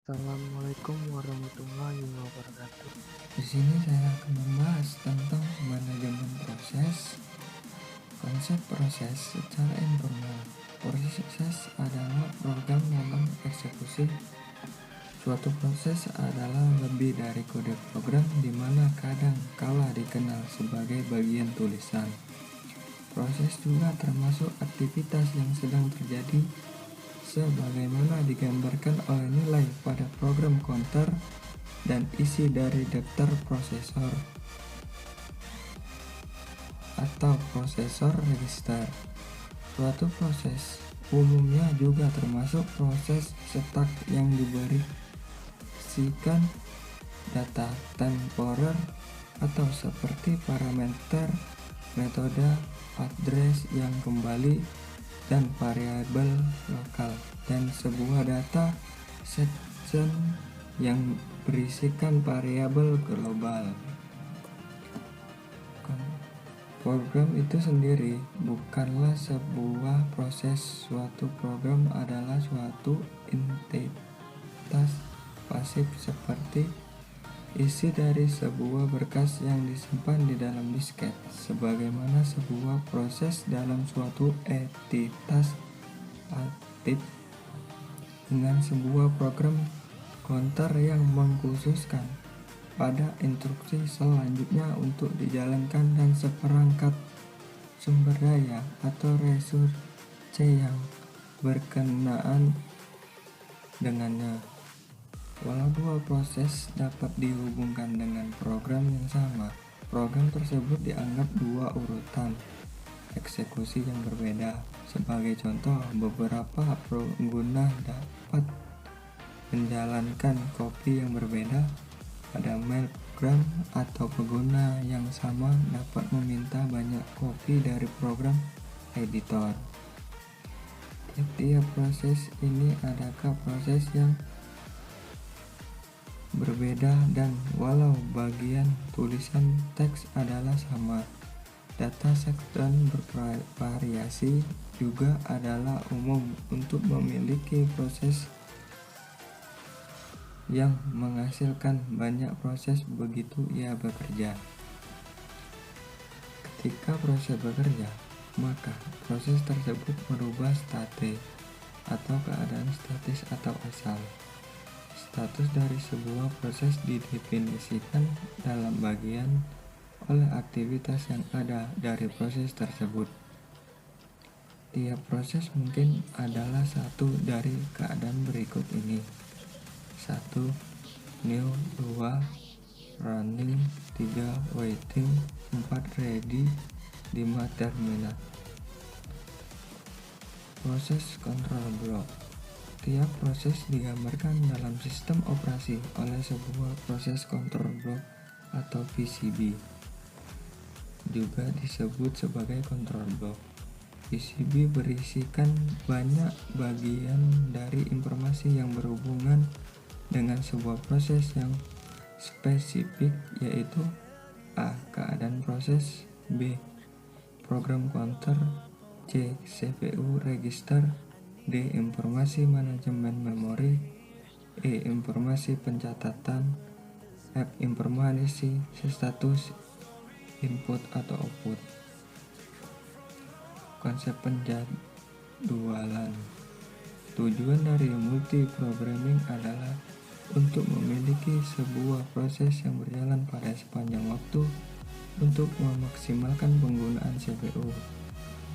Assalamualaikum warahmatullahi wabarakatuh. Di sini saya akan membahas tentang manajemen proses. Konsep proses secara informal. Proses adalah program dalam eksekusi. Suatu proses adalah lebih dari kode program di mana kadang kala dikenal sebagai bagian tulisan. Proses juga termasuk aktivitas yang sedang terjadi sebagaimana digambarkan oleh nilai pada program counter dan isi dari daftar prosesor atau prosesor register. Suatu proses umumnya juga termasuk proses stak yang diberisikan data temporer atau seperti parameter, metode, address yang kembali, dan variabel lokal, dan sebuah data section yang berisikan variabel global. Program itu sendiri bukanlah sebuah proses. Suatu program adalah suatu entitas pasif seperti isi dari sebuah berkas yang disimpan di dalam disket, sebagaimana sebuah proses dalam suatu entitas aktif dengan sebuah program counter yang mengkhususkan pada instruksi selanjutnya untuk dijalankan dan seperangkat sumber daya atau resource yang berkenaan dengannya. Walau dua proses dapat dihubungkan dengan program yang sama, program tersebut dianggap dua urutan eksekusi yang berbeda. Sebagai contoh, beberapa pengguna dapat menjalankan kopi yang berbeda pada mail program, atau pengguna yang sama dapat meminta banyak kopi dari program editor. Tiap proses ini adalah proses yang berbeda, dan walau bagian tulisan teks adalah sama, data section bervariasi juga adalah umum untuk memiliki proses yang menghasilkan banyak proses begitu ia bekerja. Ketika proses bekerja, maka proses tersebut merubah state atau keadaan statis atau asal. Status dari sebuah proses didefinisikan dalam bagian oleh aktivitas yang ada dari proses tersebut. Tiap proses mungkin adalah satu dari keadaan berikut ini: 1. New, 2. Running, 3. Waiting, 4. Ready, 5. Terminal. Proses control block. Tiap proses digambarkan dalam sistem operasi oleh sebuah proses control block atau PCB, juga disebut sebagai control block. PCB berisikan banyak bagian dari informasi yang berhubungan dengan sebuah proses yang spesifik, yaitu A. Keadaan proses, B. Program counter, C. CPU register, D. Informasi manajemen memori, E. Informasi pencatatan, F. Informasi status input atau output. Konsep penjadwalan. Tujuan dari multi-programming adalah untuk memiliki sebuah proses yang berjalan pada sepanjang waktu untuk memaksimalkan penggunaan CPU.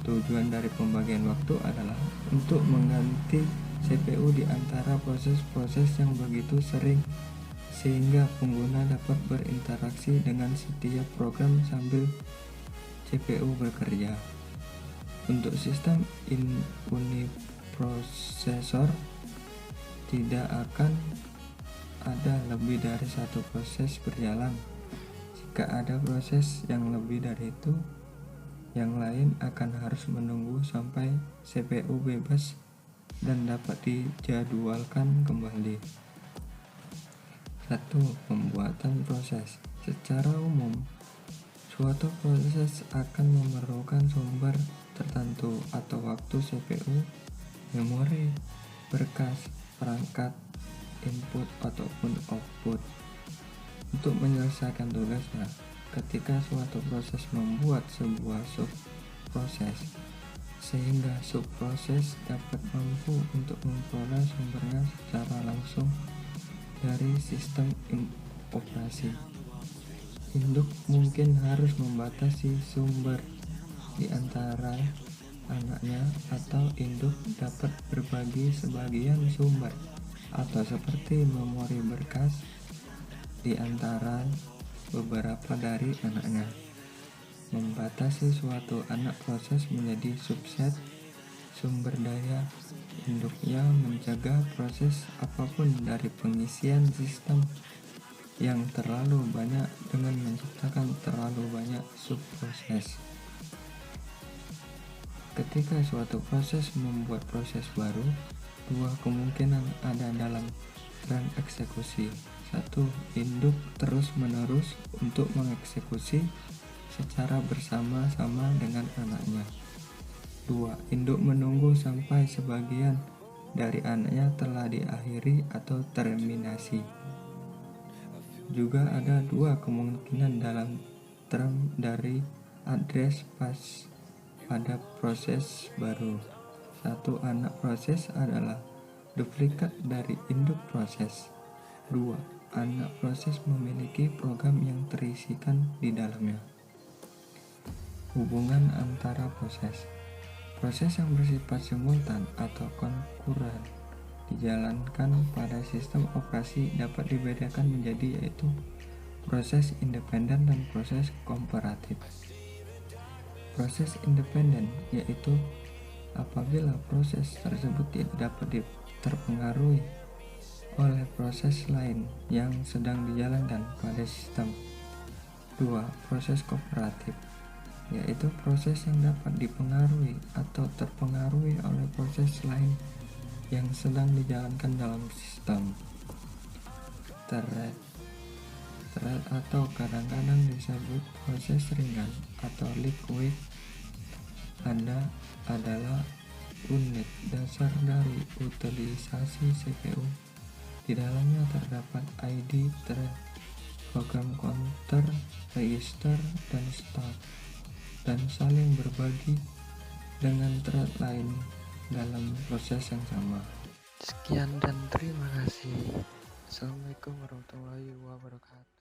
Tujuan dari pembagian waktu adalah untuk mengganti CPU di antara proses-proses yang begitu sering sehingga pengguna dapat berinteraksi dengan setiap program sambil CPU bekerja. Untuk sistem uniprosesor, tidak akan ada lebih dari satu proses berjalan. Jika ada proses yang lebih dari itu, yang lain akan harus menunggu sampai CPU bebas dan dapat dijadwalkan kembali. 1. Pembuatan proses. Secara umum, suatu proses akan memerlukan sumber tertentu atau waktu CPU, memori, berkas, perangkat input ataupun output. Untuk menyelesaikan tugasnya, ketika suatu proses membuat sebuah subproses, sehingga subproses dapat mampu untuk memperoleh sumbernya secara langsung dari sistem operasi. Induk mungkin harus membatasi sumber di antara anaknya, atau induk dapat berbagi sebagian sumber atau seperti memori berkas di antara beberapa dari anaknya. Membatasi suatu anak proses menjadi subset sumber daya induknya, menjaga proses apapun dari pengisian sistem yang terlalu banyak dengan menciptakan terlalu banyak subproses. Ketika suatu proses membuat proses baru, dua kemungkinan ada dalam run eksekusi. 1. Induk terus-menerus untuk mengeksekusi secara bersama-sama dengan anaknya. 2. Induk menunggu sampai sebagian dari anaknya telah diakhiri atau terminasi. Juga ada dua kemungkinan dalam term dari address pada proses baru. 1. Anak proses adalah duplikat dari induk proses. 2. Anak proses memiliki program yang terisikan di dalamnya. Hubungan antara proses. Proses yang bersifat simultan atau konkuren dijalankan pada sistem operasi dapat dibedakan menjadi yaitu proses independen dan proses komparatif. Proses independen yaitu apabila proses tersebut tidak dapat terpengaruhi oleh proses lain yang sedang dijalankan pada sistem. 2. Proses kooperatif yaitu proses yang dapat dipengaruhi atau terpengaruhi oleh proses lain yang sedang dijalankan dalam sistem. Thread atau kadang-kadang disebut proses ringan atau liquid adalah unit dasar dari utilisasi CPU. Di dalamnya terdapat ID, thread, program counter, register, dan start, dan saling berbagi dengan thread lain dalam proses yang sama. Sekian dan terima kasih. Assalamualaikum warahmatullahi wabarakatuh.